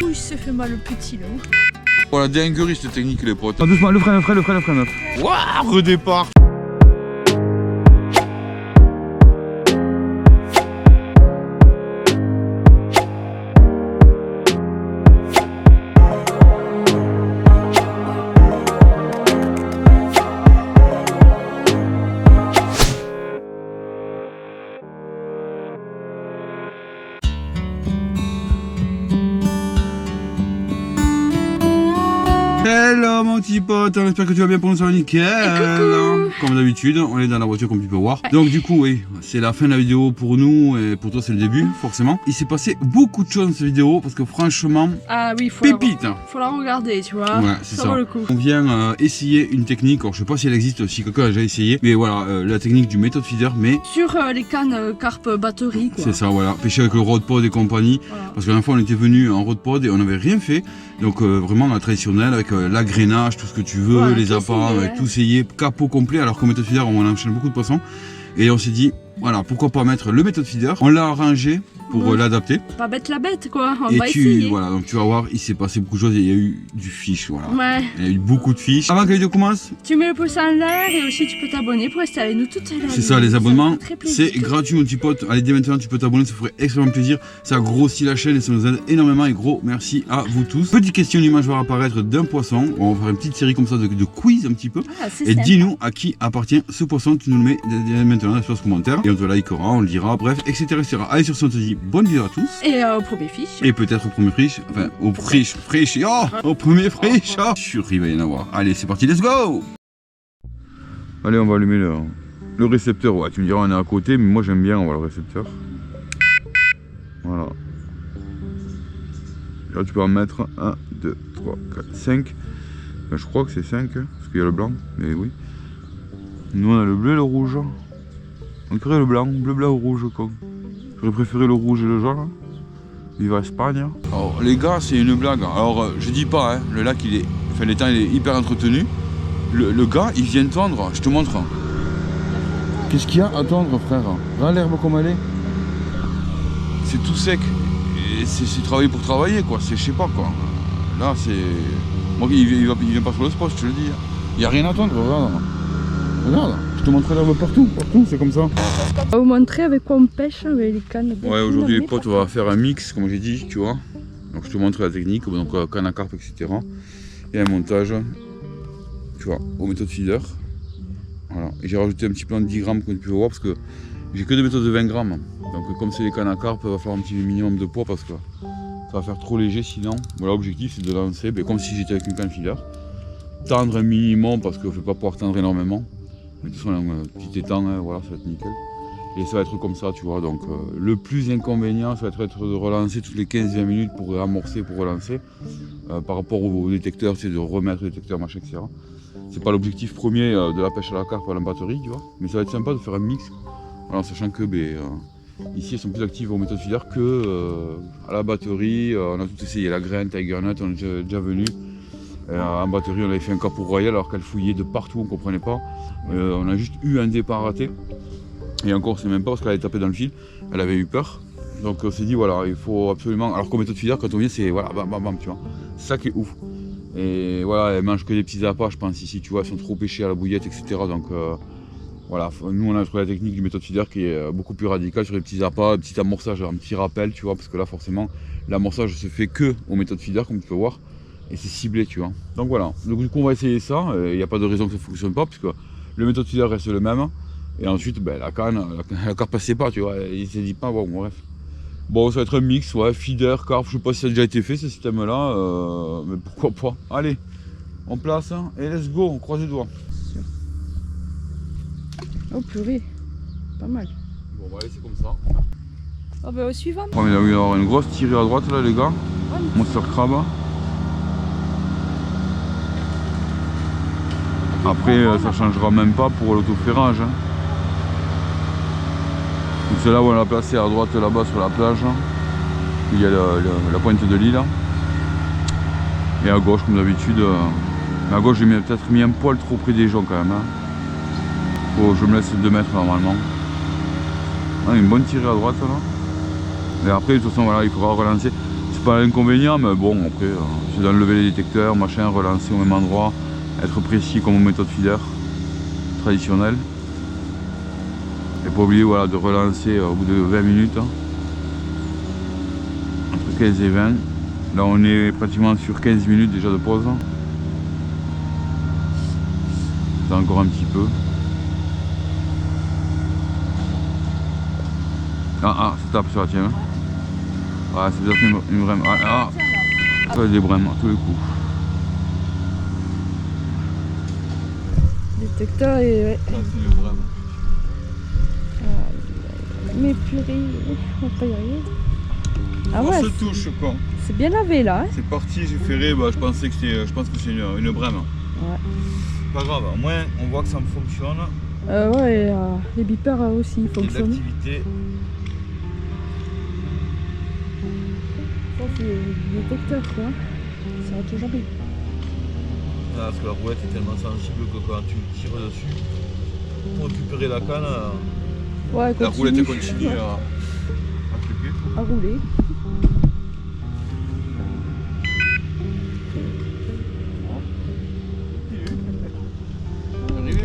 Ouh, il s'est fait mal le petit là. Oh la dinguerie cette technique les potes. Ah, doucement, le frein. Waouh, redépart. Hello mon petit pote, on espère que tu vas bien pour nous, ça va nickel. Comme d'habitude, on est dans la voiture comme tu peux voir. Donc du coup, oui, c'est la fin de la vidéo pour nous et pour toi c'est le début, forcément. Il s'est passé beaucoup de choses dans cette vidéo parce que franchement, ah oui, pépite. Faut la regarder, tu vois. Ouais, c'est ça. Vaut le coup. On vient essayer une technique, alors je sais pas si elle existe, si quelqu'un a déjà essayé, mais voilà, la technique du méthode feeder, mais... Sur les cannes carpe batterie, quoi. C'est ça, voilà, pêcher avec le rod pod et compagnie. Voilà. Parce que la dernière fois on était venu en rod pod et on n'avait rien fait. Donc vraiment la traditionnelle avec l'agrénage, tout ce que tu veux, Ouais, les appâts, avec tout essayé, capot complet, alors qu'au méthode feeder on enchaîne beaucoup de poissons. Et on s'est dit, voilà, pourquoi pas mettre le méthode feeder. On l'a arrangé pour l'adapter. Pas bête la bête, quoi. On Et va essayer. voilà, donc tu vas voir, il s'est passé beaucoup de choses et il y a eu du fiche, voilà. Ouais. Il y a eu beaucoup de fiches. Avant que la vidéo commence, Tu mets le pouce en l'air et aussi tu peux t'abonner pour rester avec nous toute la c'est ça, les abonnements, c'est gratuit. gratuit mon petit pote. Allez, dès maintenant tu peux t'abonner, ça ferait extrêmement plaisir. Ça grossit la chaîne et ça nous aide énormément et gros merci à vous tous. Petite question, une image va apparaître d'un poisson. On va faire une petite série comme ça de quiz un petit peu. Ah, Et dis-nous à qui appartient ce poisson, tu nous le mets dès maintenant dans l'espace commentaire. Et on te likera, on le dira, bref, etc. etc. Allez, sur ce, on te dit bonne vidéo à tous. Et au premier fiche. Et peut-être au premier friche, enfin au friche, au premier friche, je suis sûr qu'il va y en avoir. Allez, c'est parti, let's go. Allez, on va allumer le récepteur. Ouais, tu me diras on est à côté, mais moi j'aime bien, on va le récepteur. Voilà. Là tu peux en mettre 1, 2, 3, 4, 5. Ben, je crois que c'est 5, parce qu'il y a le blanc, mais oui. Nous on a le bleu et le rouge. On crée le blanc, bleu, blanc ou rouge, quoi. J'aurais préféré le rouge et le jaune. Vive Espagne. Alors les gars, c'est une blague. Alors je dis pas, hein, le lac il est. Enfin l'étang il est hyper entretenu. Le gars il vient tondre, je te montre. Qu'est-ce qu'il y a à tondre frère? Regarde l'herbe comme elle est. C'est tout sec. Et c'est travailler pour travailler quoi, c'est je sais pas quoi. Là c'est. Moi il vient pas sur le spot, je te le dis. Il n'y a rien à tondre, regarde. Regarde, je te montre l'herbe partout, c'est comme ça. On va vous montrer avec quoi on pêche avec les cannes. Ouais, aujourd'hui les potes, on va faire un mix, comme j'ai dit, tu vois. Donc je te montre la technique, donc canne à carpe, etc. Et un montage, tu vois, aux méthodes feeder. Voilà. Et j'ai rajouté un petit plan de 10 grammes, comme tu peux voir, parce que j'ai que des méthodes de 20 grammes. Donc comme c'est les cannes à carpe, il va falloir un petit minimum de poids, parce que ça va faire trop léger sinon. Voilà, l'objectif c'est de lancer, comme si j'étais avec une canne feeder. Tendre un minimum, parce qu'il ne faut pas pouvoir tendre énormément. Mais de toute façon, un petit étang, hein, voilà, ça va être nickel. Et ça va être comme ça, tu vois. Donc, le plus inconvénient, ça va être de relancer toutes les 15-20 minutes pour amorcer, pour relancer. Par rapport au détecteur, c'est de remettre le détecteur, machin, etc. C'est pas l'objectif premier de la pêche à la carpe à la batterie, tu vois. Mais ça va être sympa de faire un mix. Voilà, sachant que ici, elles sont plus actives aux méthodes feeder que à la batterie. On a tout essayé, la graine, Tiger Nut, on est déjà venu. En batterie, on avait fait un capot royal alors qu'elle fouillait de partout, on comprenait pas. On a juste eu un départ raté. Et encore, c'est même pas parce qu'elle avait tapé dans le fil, elle avait eu peur. Donc on s'est dit, voilà, il faut absolument. Alors qu'au méthode feeder, quand on vient, c'est voilà, bam bam bam, tu vois. C'est ça qui est ouf. Et voilà, elle mange que des petits appâts, je pense, ici, tu vois, elles sont trop pêchées à la bouillette, etc. Donc voilà, nous on a trouvé la technique du méthode feeder qui est beaucoup plus radicale sur les petits appâts, un petit amorçage, un petit rappel, tu vois, parce que là, forcément, l'amorçage se fait que au méthode feeder, comme tu peux voir. Et c'est ciblé, tu vois. Donc voilà, donc du coup on va essayer ça, il n'y a pas de raison que ça ne fonctionne pas, puisque le méthode feeder reste le même. Et ensuite, la canne, la carpe passait pas, tu vois, il s'est dit pas, bon bref. Bon, ça va être un mix, ouais, feeder, carpe, je sais pas si ça a déjà été fait ce système-là, mais pourquoi pas. Allez, on place, et let's go, on croise les doigts. Oh purée, pas mal. Bon, on va laisser comme ça. Oh bah au suivant. Oh, mais il a eu avoir une grosse tirée à droite là, les gars. Monster Crab. Après, ça changera même pas pour l'autoferrage. Donc c'est là où on l'a placé à droite là-bas sur la plage. Il y a la pointe de l'île. Et à gauche, comme d'habitude. À gauche, j'ai peut-être mis un poil trop près des gens quand même. Faut, je me laisse 2 mètres normalement. Une bonne tirée à droite là. Et après, de toute façon, voilà, il faudra relancer. c'est pas l'inconvénient, mais bon, après, c'est d'enlever les détecteurs, machin, relancer au même endroit, être précis comme en méthode feeder traditionnelle. Et pas oublier voilà, de relancer au bout de 20 minutes, hein, entre 15 et 20. Là, on est pratiquement sur 15 minutes déjà de pause. C'est encore un petit peu. Ah, ça tape sur la tienne. Ah, c'est peut-être une brème. Ça des brèmes à tous les coups. Détecteur et... ouais. Ça, c'est une brème. Mais purée, on va pas y arriver. Ah On ouais, se touche quoi. c'est bien lavé là. Hein. C'est parti, j'ai ferré, bah, je pense que c'est une brème. Ouais. Pas grave, au moins on voit que ça me fonctionne. Ouais, et, les beepers aussi fonctionnent. L'activité. Ça c'est le détecteur quoi. Ça va toujours bien. Ah, parce que la roulette est tellement sensible que quand tu tires dessus, pour récupérer la canne, Ouais, la roulette continue. continue à cliquer. À rouler. Arrivé.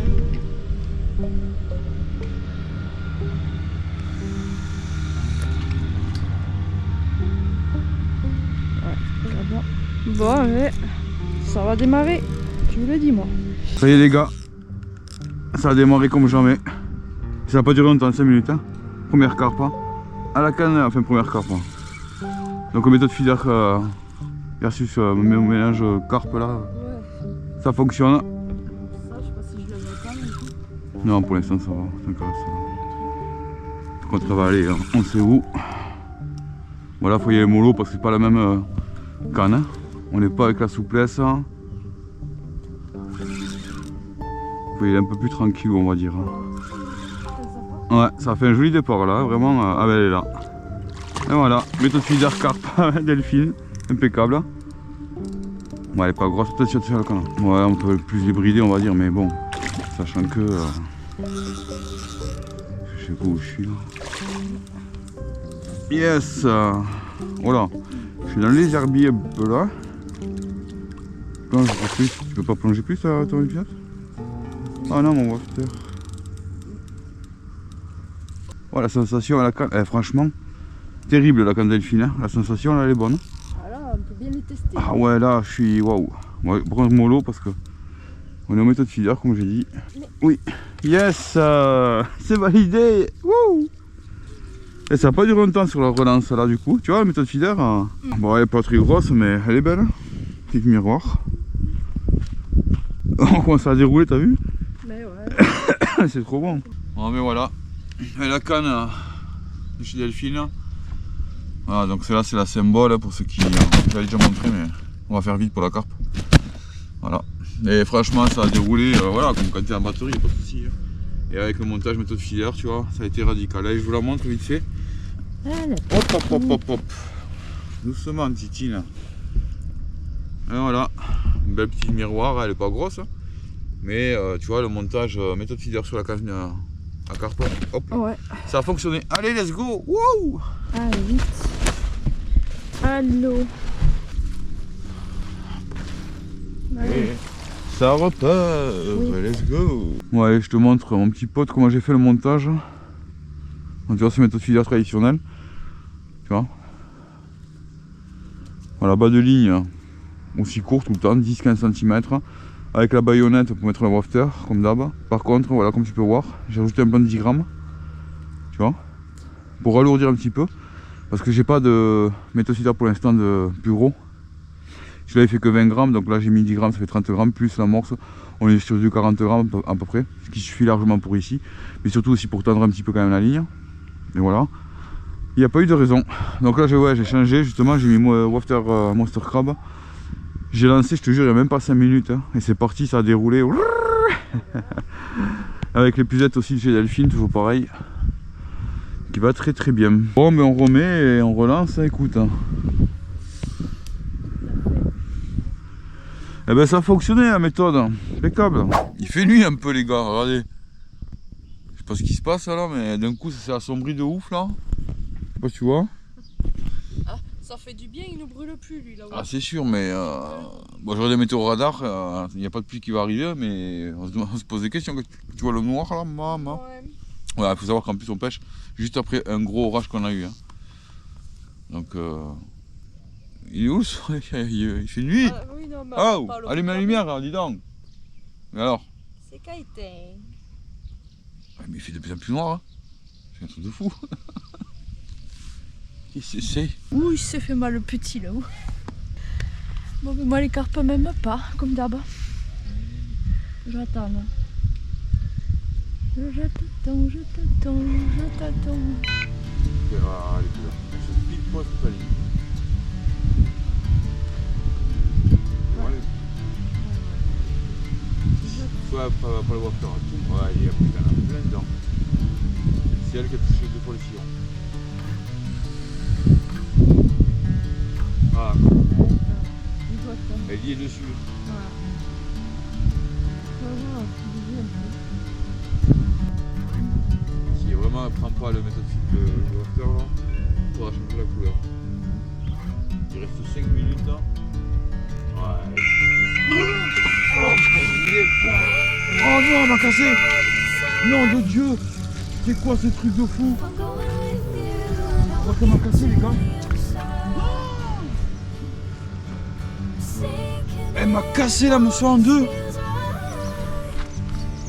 Bon, mais ça va démarrer. Je vous le dis moi. Ça y est les gars, ça a démarré comme jamais. Ça n'a pas duré longtemps, 5 minutes. Hein. Première carpe. Hein. À la canne, enfin première carpe. Hein. Donc méthode feeder versus mélange carpe là, Ouais. ça fonctionne. Ça, je sais pas si je le vois pas mais tout. Non, pour l'instant ça va. Ça va. Par contre, ça va aller, hein. On sait où. Voilà, faut y aller mollo parce que c'est pas la même canne. Hein. On n'est pas avec la souplesse. Hein. Faut y aller un peu plus tranquille, on va dire. Ouais, ça fait un joli départ là, vraiment. Ah ben elle est là. Et voilà, méthode feeder carpe Delphine, impeccable. Bon, elle est pas grosse, peut-être sur le canne. Ouais, on peut plus l'hybrider, on va dire, mais bon, sachant que. Je sais pas où je suis là. Yes! Voilà, je suis dans les herbiers un peu là. Plonge plus. Tu peux pas plonger plus ton épisode? Ah non, mon wafter. Oh, la sensation à la canne, franchement, terrible la canne Delphine. Hein. La sensation là, elle est bonne. Ah là, on peut bien les tester. Ah ouais, là, je suis waouh. Ouais, bronze mollo parce que on est en méthode feeder, comme j'ai dit. Oui, yes, c'est validé. Wouh! Et ça n'a pas duré longtemps sur la relance là, du coup. Tu vois, la méthode feeder, bon, elle est pas très grosse, mais elle est belle. Petit miroir. On commence à dérouler, t'as vu? Mais ouais. C'est trop bon. Bon, mais voilà. Et la canne de chez Delphine. Voilà, donc celle-là c'est la symbole pour ceux qui. J'avais déjà montré, mais on va faire vite pour la carpe. Voilà. Et franchement, ça a déroulé, voilà, comme quand tu es en batterie, pas de souci. Hein. Et avec le montage méthode feeder, tu vois, ça a été radical. Allez, je vous la montre vite fait. Hop, hop, hop, hop, hop. Doucement, Titine. Et voilà. Une belle petite miroir, elle est pas grosse. Mais tu vois, le montage méthode feeder sur la canne à carpe, hop, Ouais. ça a fonctionné. Allez, let's go! Wow! Allez, vite. Allô. Allez. Ça repart, Oui. let's go! Bon, allez, je te montre mon petit pote comment j'ai fait le montage. Donc, tu vois, c'est méthode feeder traditionnelle. Tu vois? Voilà, bas de ligne aussi court tout le temps, 10-15 cm. Avec la baïonnette pour mettre le wafter, comme d'hab. Par contre, voilà, comme tu peux voir, j'ai rajouté un plan de 10 grammes. Tu vois? Pour alourdir un petit peu. Parce que j'ai pas de méthode feeder pour l'instant de plus gros. Je l'avais fait que 20 grammes, donc là j'ai mis 10 grammes, ça fait 30 grammes plus l'amorce. On est sur du 40 grammes à peu près, ce qui suffit largement pour ici. Mais surtout aussi pour tendre un petit peu quand même la ligne. Et voilà. Il n'y a pas eu de raison. Donc là j'ai changé justement, j'ai mis wafter Monster Crab. J'ai lancé, je te jure, il n'y a même pas 5 minutes. Hein, et c'est parti, ça a déroulé. Avec les puzettes aussi de chez Delphine, toujours pareil. Qui va très très bien. Bon, mais on remet et on relance, écoute. Hein. Eh ben ça a fonctionné la méthode, impeccable. Il fait nuit un peu les gars, regardez. Je sais pas ce qui se passe là, mais d'un coup ça s'est assombri de ouf là. Je sais pas si tu vois. Ça fait du bien, il ne brûle plus lui là-haut. Ah, c'est sûr, mais bon, j'aurais des météos radars, il n'y a pas de pluie qui va arriver, mais on se pose des questions. Tu vois le noir là, maman? Ouais. Ouais, il faut savoir qu'en plus on pêche juste après un gros orage qu'on a eu. Hein. Donc, il est où le soleil? Il fait nuit. Ah, oui, non, mais Oh, pas le allume la câble. lumière, hein, dis donc. Mais alors? C'est Kaiten. Ouais, mais il fait de plus en plus noir. Hein. C'est un truc de fou. C'est. Ouh, il s'est fait mal le petit là-haut. Bon, mais moi les carpes même pas, comme d'hab. J'attends. Je t'attends, je t'attends, je t'attends. Elle est plus là. Elle se pile poil toute la ligne. Soit pas le voir faire un tour. Ouais, il y a plein dedans. C'est elle qui a touché deux fois le sillon. Ah, elle y est dessus. Si vraiment elle prend pas le méthode de wafter là, il faudra changer la couleur. Il reste 5 minutes là. Ouais. Oh non, elle m'a cassé! Non de Dieu! C'est quoi ce truc de fou? Oh, ça m'a cassé les gars! Elle m'a cassé la moisson en deux!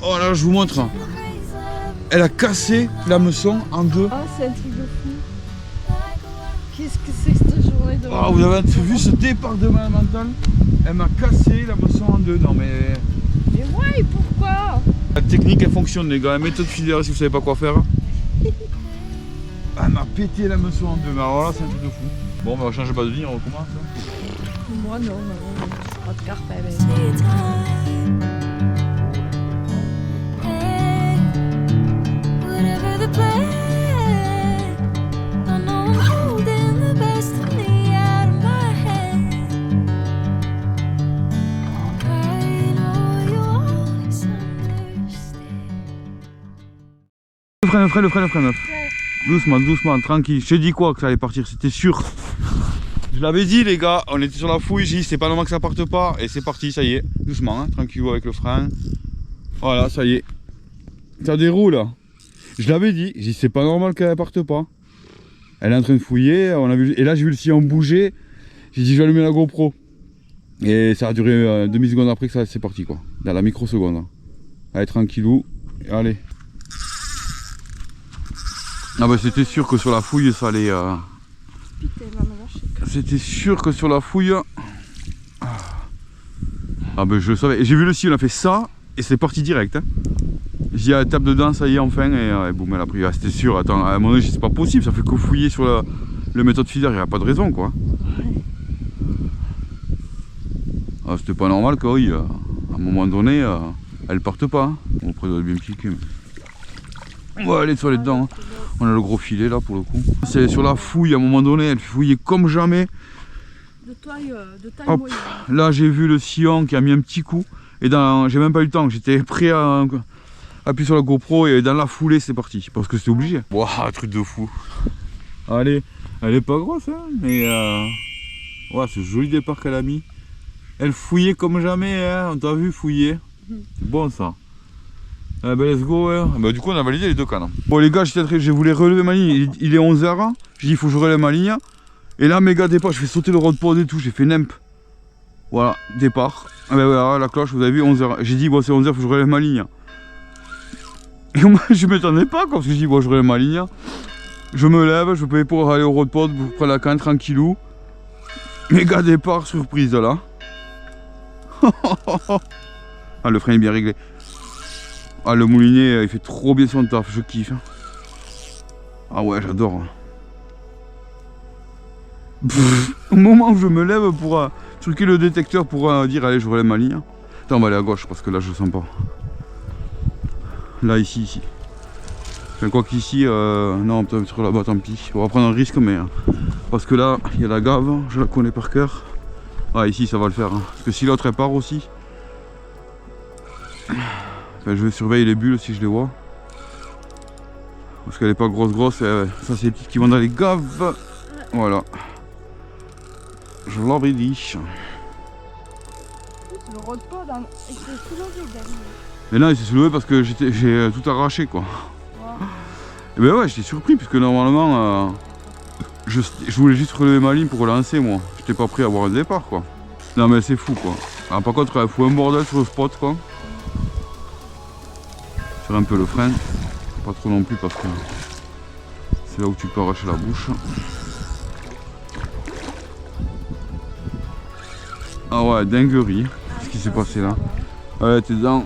Oh là, je vous montre! Elle a cassé la moisson en deux! Ah, c'est un truc de fou. Qu'est-ce que c'est que cette journée de Oh, vous avez vu ce département mental? Elle m'a cassé la moisson en deux, non mais... Mais ouais, pourquoi? La technique elle fonctionne les gars, la méthode filaire si vous savez pas quoi faire. Elle m'a pété la moisson en deux, mais alors là c'est un truc de fou. Bon, on va changer pas de ligne, on recommence. Hein. Moi non, pas de carpe. Le freine. Doucement, doucement, tranquille. Je t'ai dit quoi que ça allait partir, c'était sûr. Je l'avais dit les gars, on était sur la fouille, j'ai dit c'est pas normal que ça parte pas. Et c'est parti, ça y est, doucement, hein, tranquille avec le frein. Voilà, ça y est. Ça déroule. Je l'avais dit, j'ai dit c'est pas normal qu'elle parte pas. Elle est en train de fouiller, on a vu, et là j'ai vu le sillon bouger. J'ai dit je vais allumer la GoPro. Et ça a duré demi-seconde après que ça c'est parti quoi. Dans la microseconde. Allez tranquillou, allez. Ah bah c'était sûr que sur la fouille ça allait... Putain, maman, C'était sûr que sur la fouille... Ah bah je le savais. Et j'ai vu le sillon, on a fait ça et c'est parti direct. Hein. J'ai dit elle tape dedans, ça y est enfin et boum elle a pris. Ah, c'était sûr, attends, à un moment donné c'est pas possible, ça fait que fouiller sur le méthode feeder, il n'y a pas de raison quoi. Ouais. Ah, c'était pas normal quoi, oui, à un moment donné, elle parte pas. Hein. Bon, après elle doit bien piquer mais... On va aller sur les dedans. Hein. On a le gros filet là pour le coup. C'est sur la fouille, à un moment donné, elle fouillait comme jamais. De taille Hop, moyenne. là j'ai vu le sillon qui a mis un petit coup. Et j'ai même pas eu le temps, j'étais prêt à appuyer sur la GoPro et dans la foulée c'est parti. Parce que c'était obligé. Waouh, truc de fou. Allez, elle est pas grosse hein, mais ouais, ce joli départ qu'elle a mis. Elle fouillait comme jamais, hein. On t'a vu fouiller. C'est bon ça. Ah bah let's go ouais. Bah du coup on a validé les deux cannes. Bon les gars, je voulais relever ma ligne, il est 11h. J'ai dit il faut que je relève ma ligne. Et là méga départ, je fais sauter le rod pod et tout, j'ai fait nemp. Voilà, départ. Ah bah voilà, la cloche, vous avez vu 11h. J'ai dit bon c'est 11h, faut que je relève ma ligne. Et moi je m'attendais pas quoi, parce que je dis bon je relève ma ligne. Je me lève, je peux pour aller au rod pod pour prendre la canne tranquillou. Méga départ, surprise là. Ah le frein est bien réglé. Ah le moulinier il fait trop bien son taf, je kiffe. Ah ouais j'adore. Au moment où je me lève pour truquer le détecteur pour dire allez je relève ma ligne. Attends on va aller à gauche parce que là je sens pas. Là ici. Enfin quoi qu'ici, non peut-être là-bas tant pis. On va prendre un risque mais parce que là il y a la gave, je la connais par cœur. Ah ici ça va le faire. Hein. Parce que si l'autre elle part aussi. Enfin, je vais surveiller les bulles si je les vois. Parce qu'elle n'est pas grosse, ça c'est les petites qui vont dans les gaves. Voilà. je l'avais dit. Je le rôde pas dans. Il s'est soulevé derrière. Mais non, il s'est soulevé parce que j'ai tout arraché quoi. Wow. Et ben ouais, j'étais surpris puisque normalement je voulais juste relever ma ligne pour relancer moi. J'étais pas prêt à avoir un départ quoi. Non mais c'est fou quoi. Alors, par contre il faut un bordel sur le spot quoi. Faire un peu le frein. Pas trop non plus parce que c'est là où tu peux arracher la bouche. Ah ouais, dinguerie. Qu'est-ce qui s'est passé là? Ouais, t'es dans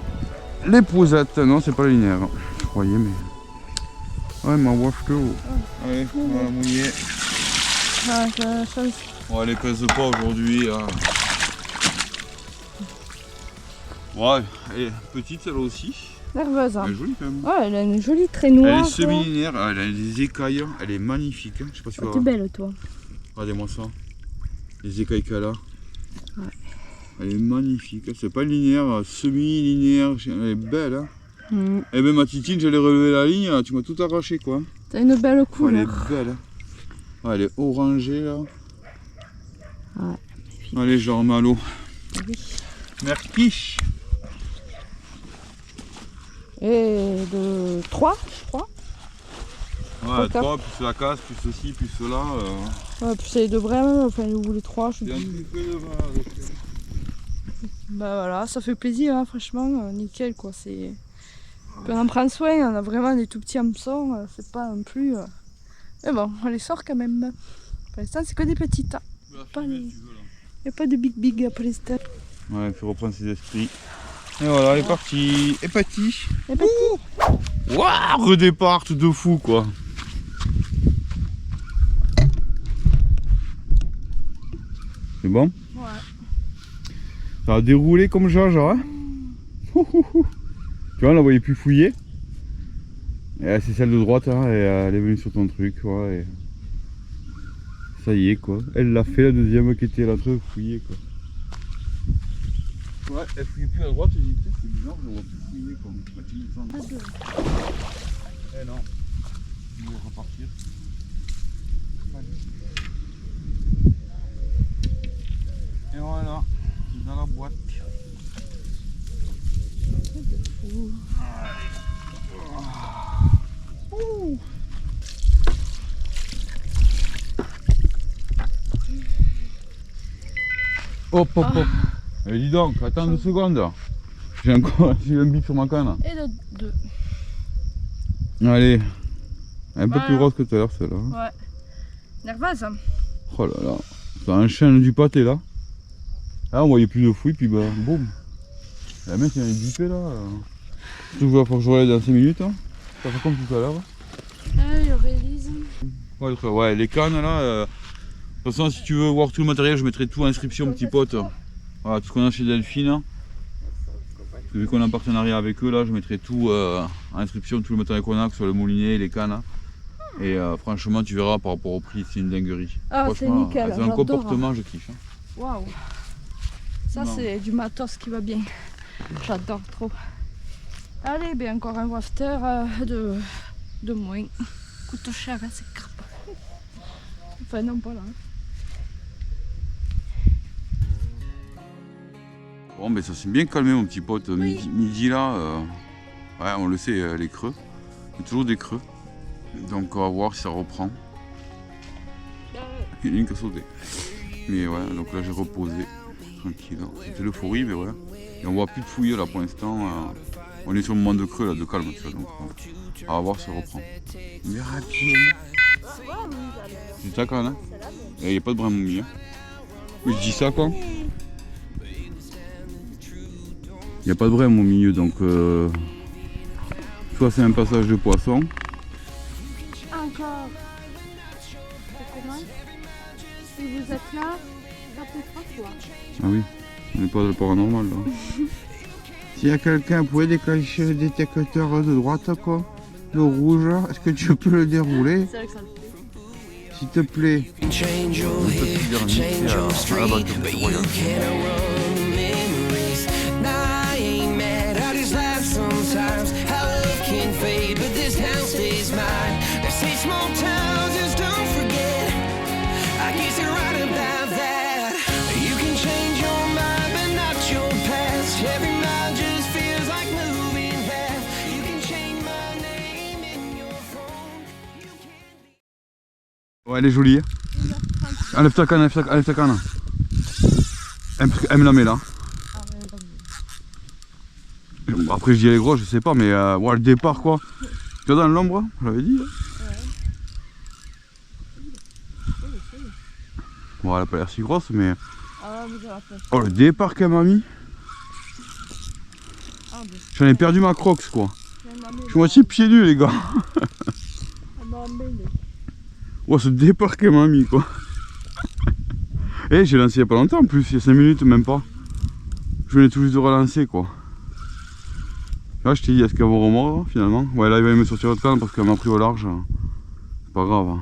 les posettes. Non, c'est pas la linéaire. Je croyais, mais. Ouais, ma wash que haut. Allez, on va la mouiller. Ah, Ouais, elle les pèse pas aujourd'hui. Hein. Ouais, elle est petite celle aussi. nerveuse. Hein. Elle est jolie quand même. Ouais, elle a une jolie trait noire. Elle est semi-linéaire, elle a des écailles, elle est magnifique. Hein. Je sais pas si tu vois. T'es belle toi. Regardez-moi ça. Les écailles qu'elle a. Ouais. Elle est magnifique. C'est pas linéaire, semi-linéaire. Elle est belle. Hein. Et ben ma titine, j'allais relever la ligne, tu m'as tout arraché quoi. T'as une belle couleur. Elle est belle. Hein. Ouais, elle est orangée là. Ouais. Allez, je remets à l'eau. Oui. Merci. Et de 3, je crois. Ouais, 3, plus la casse, plus ceci, plus cela. Ouais, plus les deux brèmes, enfin vous les 3, je sais C'est un plus. petit peu de vin avec. Bah voilà, ça fait plaisir, hein, franchement, nickel quoi. C'est... On en prend soin, on a vraiment des tout petits hameçons, c'est pas non plus. Mais bon, on les sort quand même. Pour l'instant, c'est que des petites. Hein. Pas les... Il n'y a pas de big pour l'instant. Ouais, il faut reprendre ses esprits. Et voilà, elle est partie. Et parti. Et petit. Waouh, redépart tout de fou quoi. C'est bon? Ouais. Ça a déroulé comme Jaja. Hein. Tu vois, on la voyait plus fouiller. Et c'est celle de droite, hein, et elle est venue sur ton truc. Ouais, et... Ça y est quoi. Elle l'a fait la deuxième qui était là, très fouillée quoi. Ouais, elle fouillait plus à droite, j'ai dit c'est bizarre, je ne vois plus fouiller quoi. Eh non, il va repartir. Et voilà, dans la boîte. Hop hop hop. Eh, dis donc, attends 2 secondes. J'ai encore un bip sur ma canne. Et de 2. Allez. Un peu plus grosse que tout à l'heure celle-là. Ouais. Nerveuse. Hein. Oh là là. Ça enchaîne du pâté là. Là on voyait plus de fouilles puis bah boum. La mec il y a bipé là. Il faut que je relève dans 5 minutes. Hein. Ça fait comme tout à l'heure. Ah, il y aurait Elise. Ouais, les cannes là. De toute façon si tu veux voir tout le matériel je mettrai tout en inscription petit pote. Voilà, tout ce qu'on a chez Delphine. Vu qu'on est en partenariat avec eux là, je mettrai tout en inscription, tout le matériel qu'on a, que ce soit le moulinet, les cannes. Et franchement tu verras par rapport au prix, c'est une dinguerie. Ah c'est nickel, c'est un comportement, je kiffe. Hein. Waouh. Ça c'est du matos qui va bien. J'adore trop. Allez, bien encore un wafter de moins. Coûte cher hein, c'est crap. Enfin non pas là. Bon ben ça s'est bien calmé mon petit pote, oui. midi là, ouais on le sait les creux, il y a toujours des creux, donc on va voir si ça reprend. Il y en a une qui a sauté, mais ouais donc là j'ai reposé, tranquille, c'était l'euphorie mais ouais, et on voit plus de fouiller là pour l'instant, on est sur le moment de creux là, de calme tu vois, donc on va voir si ça reprend. Miracle. C'est ça quand même, hein. Il n'y a pas de brin mouillé, mais je dis ça quoi. Il n'y a pas de brème au milieu donc soit c'est un passage de poisson. Encore. Ça commence. Si vous êtes là, rappelez 3 fois. Ah oui, on n'est pas dans le paranormal là. S'il y a quelqu'un, vous pouvez déclencher le détecteur de droite quoi. Le rouge, est-ce que tu peux le dérouler? C'est vrai que ça le fait. S'il te plaît. Sometimes how love can fade, but this town stays mine. They say small towns, just don't forget. I guess you're right about that. elle est jolie. Enlève ta canne, enlève ta canne. Elle me la met là. Après je dis elle est grosse, je sais pas, mais ouais, le départ quoi. Tu vois dans l'ombre, je l'avais dit. Bon, elle a pas l'air si grosse, mais. Oh, le départ qu'elle m'a mis. J'en ai perdu ma crocs quoi. Je suis moitié pieds nus les gars. Oh, ce départ qu'elle m'a mis quoi. Et j'ai lancé il y a pas longtemps en plus, il y a 5 minutes même pas. Je venais tout juste de relancer quoi. Là je t'ai dit, est-ce qu'elle va remordre finalement? Ouais, là il va me sortir votre canne parce qu'elle m'a pris au large. C'est pas grave.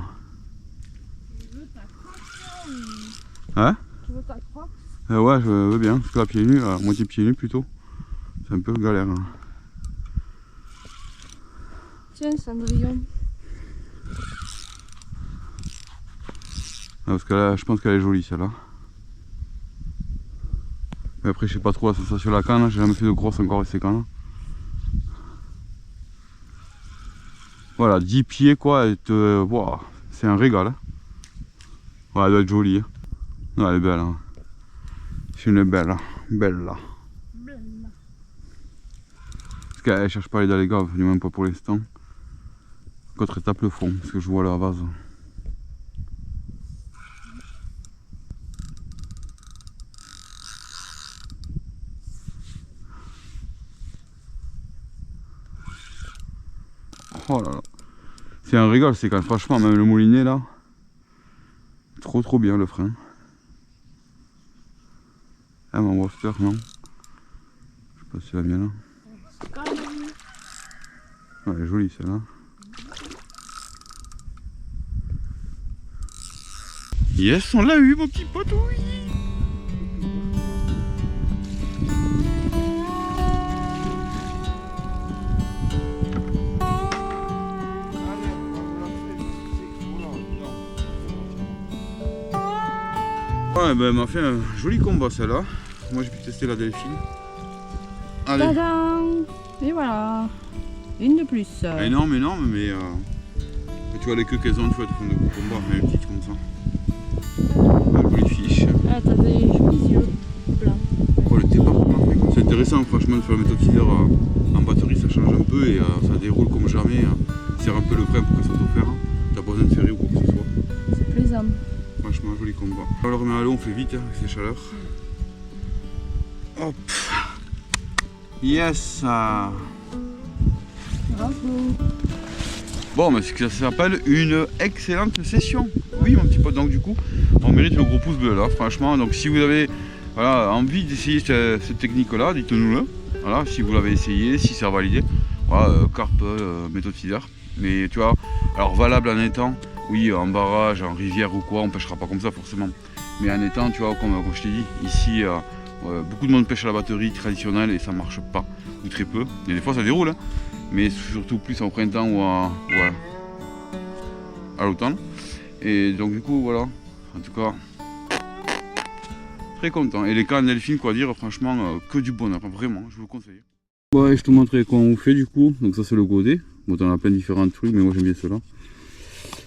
Hein? Tu veux ta croix? Ouais, je veux bien, parce que là pieds nus, moitié pieds nus plutôt. C'est un peu galère. Hein. Tiens, Cendrillon. Ah, parce que là, je pense qu'elle est jolie celle-là. Mais après, je sais pas trop la sensation de la canne, j'ai jamais fait de grosse encore avec ces cannes. Voilà, 10 pieds quoi, wow, c'est un régal. Hein. Ouais, elle doit être jolie. Hein. Ouais, elle est belle. Hein. C'est une belle, belle là. Parce qu'elle cherche pas à aller dans les gaves, du même pas pour l'instant. Contre elle tape le fond, parce que je vois la vase. Oh là là. C'est un régal, c'est quand même franchement, même le moulinet là. Trop bien le frein. Ah mon wafter non. Je sais pas si elle va bien là. Ouais, elle est jolie celle-là. Yes, on l'a eu mon petit pote, oui. Ouais, ben elle m'a fait un joli combat celle-là. Moi j'ai pu tester la Delphine. Allez. Tadam! Et voilà. Une de plus. Énorme, mais tu vois les queues qu'elles ont, tu vois, elles font de gros combats, mais petites comme ça. Une jolie fiche. Ah, t'as des jolis yeux blancs. Oh, le départ, c'est intéressant franchement de faire la méthode feeder en batterie, ça change un peu et ça déroule comme jamais. Serre un peu le frein pour que ça soit offert. T'as pas besoin de ferrer ou quoi que ce soit. C'est plaisant. Franchement, joli combat. On le remet à l'eau, on fait vite hein, avec ces chaleurs. Hop. Yes. Bravo. Bon, mais c'est que ça s'appelle une excellente session. Oui, mon petit pote, donc du coup, on mérite le gros pouce bleu là, franchement. Donc si vous avez voilà, envie d'essayer cette technique-là, dites-nous-le. Voilà, si vous l'avez essayé, si ça a validé. Voilà, carpe, méthode feeder. Mais tu vois, alors valable en étant, oui, en barrage, en rivière ou quoi, on pêchera pas comme ça forcément. Mais en étant, tu vois, comme je t'ai dit, ici, beaucoup de monde pêche à la batterie traditionnelle et ça marche pas, ou très peu. Et des fois ça déroule, hein. Mais surtout plus en printemps ou à l'automne. Et donc du coup, voilà, en tout cas, très content. Et les cannes Delphine, quoi dire, franchement, que du bonheur, vraiment, je vous le conseille. Ouais, je te montrerai comment on fait du coup. Donc ça c'est le godet. Bon, t'en as plein de différents trucs, mais moi j'aime bien ceux-là.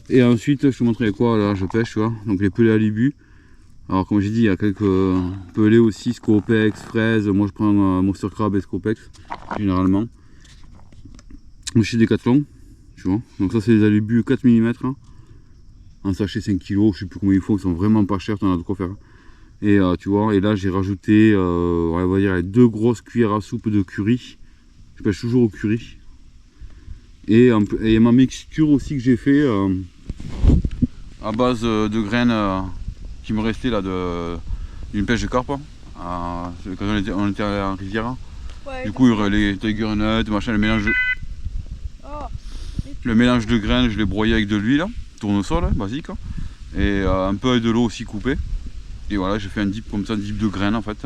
Et ensuite, je te montrerai quoi, là je pêche, tu vois. Donc les pelés à l'IBU. Alors comme j'ai dit, il y a quelques pelés aussi, Scopex, fraise. Moi je prends Monster Crab et Scopex, généralement. Chez Decathlon, tu vois. Donc ça c'est des alubus 4 mm. Hein. Un sachet 5 kg, je sais plus combien il faut, ils sont vraiment pas chers, t'en as de quoi faire. Et tu vois, et là j'ai rajouté, on va dire, les 2 grosses cuillères à soupe de curry. Je pêche toujours au curry. Et ma mixture aussi que j'ai fait à base de graines qui me restaient là d'une pêche de carpe. Quand on était en rivière. Ouais, du coup, les tiger nuts, machin, le mélange de graines, je l'ai broyé avec de l'huile, tournesol, basique, et un peu de l'eau aussi coupée. Et voilà, j'ai fait un dip comme ça, un dip de graines en fait,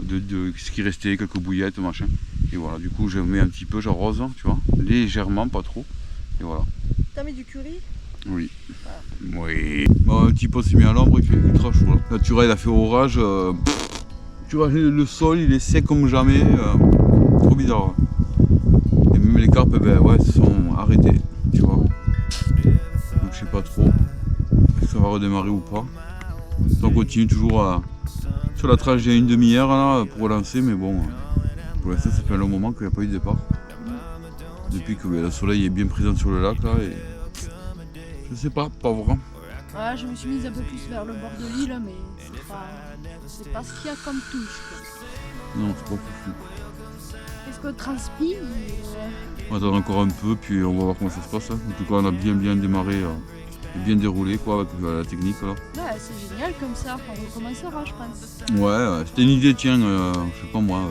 de ce qui restait, quelques bouillettes, machin. Et voilà, du coup, je mets un petit peu, j'arrose, tu vois, légèrement, pas trop. Et voilà. T'as mis du curry? Oui. Ah. Oui. Bon, un petit peu s'est mis à l'ombre, il fait ultra chaud là. Là, tu vois, il a fait orage. Tu vois, le sol, il est sec comme jamais. Trop bizarre. Et même les carpes, ben ouais, sont arrêtées, tu vois. Donc je sais pas trop. ça va redémarrer ou pas. Donc on continue toujours sur la tranche d'une demi-heure là pour relancer, mais bon, pour l'instant ça fait un long moment qu'il n'y a pas eu de départ. Depuis que le soleil est bien présent sur le lac là, et je sais pas voir. Ouais, je me suis mise un peu plus vers le bord de l'île, mais c'est pas ce qu'il y a comme touche. Quoi. Non, c'est pas fou. Est-ce qu'on transpire On va attendre encore un peu, puis on va voir comment ça se passe. Hein. En tout cas, on a bien démarré, et bien déroulé quoi, avec la technique. Là. Ouais, c'est génial comme ça, on recommencera, je pense. Ouais, c'était une idée, tiens, je sais pas moi,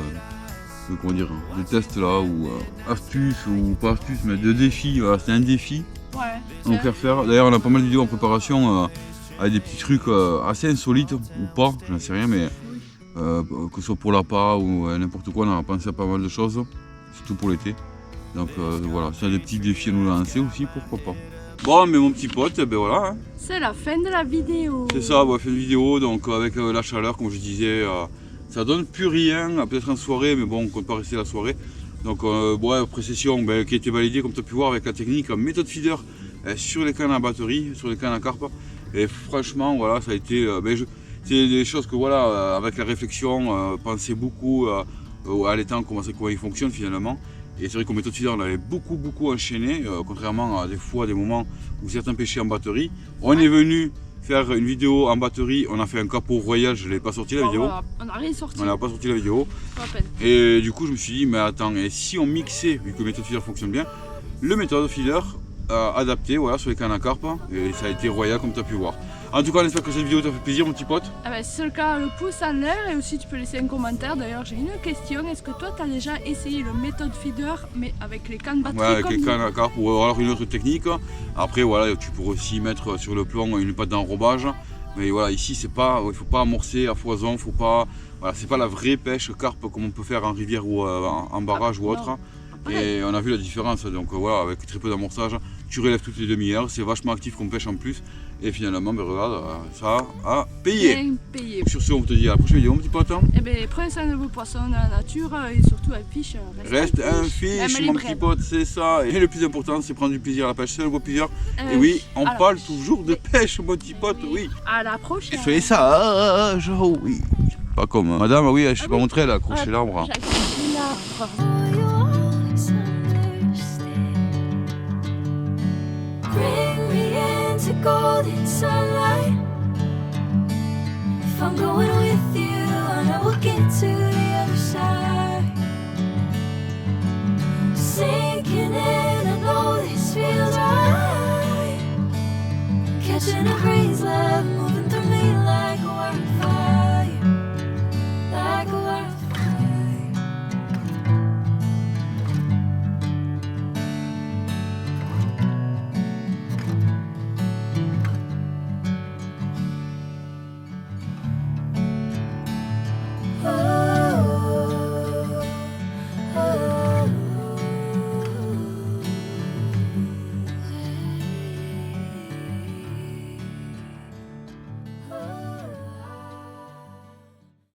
comment dire, des tests là, ou astuces, ou pas astuces, mais de défis. Voilà, c'était un défi. Ouais. Donc faire. D'ailleurs, on a pas mal de vidéos en préparation avec des petits trucs assez insolites, ou pas, j'en sais rien, mais que ce soit pour l'appât ou n'importe quoi, on a pensé à pas mal de choses, surtout pour l'été. Donc voilà, c'est des petits défis à nous lancer aussi, pourquoi pas. Bon, mais mon petit pote, ben voilà. Hein. C'est la fin de la vidéo. C'est ça, fin de vidéo, donc avec la chaleur, comme je disais, ça donne plus rien, peut-être en soirée, mais bon, on compte pas rester la soirée. Donc, pré-session qui a été validée, comme tu as pu voir, avec la technique méthode feeder sur les cannes à batterie, sur les cannes à carpe. Et franchement, voilà, ça a été. C'est des choses que, voilà, avec la réflexion, penser beaucoup à l'étang, comment il fonctionne finalement. Et c'est vrai qu'en méthode feeder, on avait beaucoup enchaîné, contrairement à des moments où certains pêchaient en batterie. On est venu faire une vidéo en batterie, on a fait un capot royal, je ne l'ai pas sorti la vidéo. On n'a rien sorti. On n'a pas sorti la vidéo. Pas à peine. Et du coup, je me suis dit, mais attends, et si on mixait, vu que méthode feeder fonctionne bien, le méthode feeder adapté voilà, sur les cannes à carpe, et ça a été royal comme tu as pu voir. En tout cas, on espère que cette vidéo t'a fait plaisir, mon petit pote. Ah ben, si c'est le cas, le pouce en l'air, et aussi tu peux laisser un commentaire. D'ailleurs, j'ai une question, est-ce que toi tu as déjà essayé le méthode feeder, mais avec les cannes batterie Ouais, avec comme les nous cannes à carpe ou alors une autre technique. Après, voilà, tu pourrais aussi mettre sur le plomb une pâte d'enrobage. Mais voilà, ici, il ne faut pas amorcer à foison, voilà, c'est pas la vraie pêche carpe comme on peut faire en rivière ou en barrage ou autre. Et on a vu la différence, donc voilà, avec très peu d'amorçage, tu relèves toutes les demi-heures, c'est vachement actif comme pêche en plus. Et finalement, ben regarde, ça a payé. Bien payé. Sur ce, on te dit à la prochaine vidéo, mon petit pote. Eh bien, prenez soin de vos poissons dans la nature et surtout un fiche. Reste un fiche, mon petit pote, c'est ça. Et le plus important, c'est prendre du plaisir à la pêche. C'est le beau plaisir. Et oui, on parle toujours de pêche, mon petit pote, oui. À la prochaine. Soyez sages, oui. Pas comme madame, oui, je t'ai pas montré, elle a accroché l'arbre. Bring me into golden sunlight. If I'm going with you, I know we'll get to the other side. Sinking in, I know this feels right. Catching a breeze, love moving through me like a wildfire.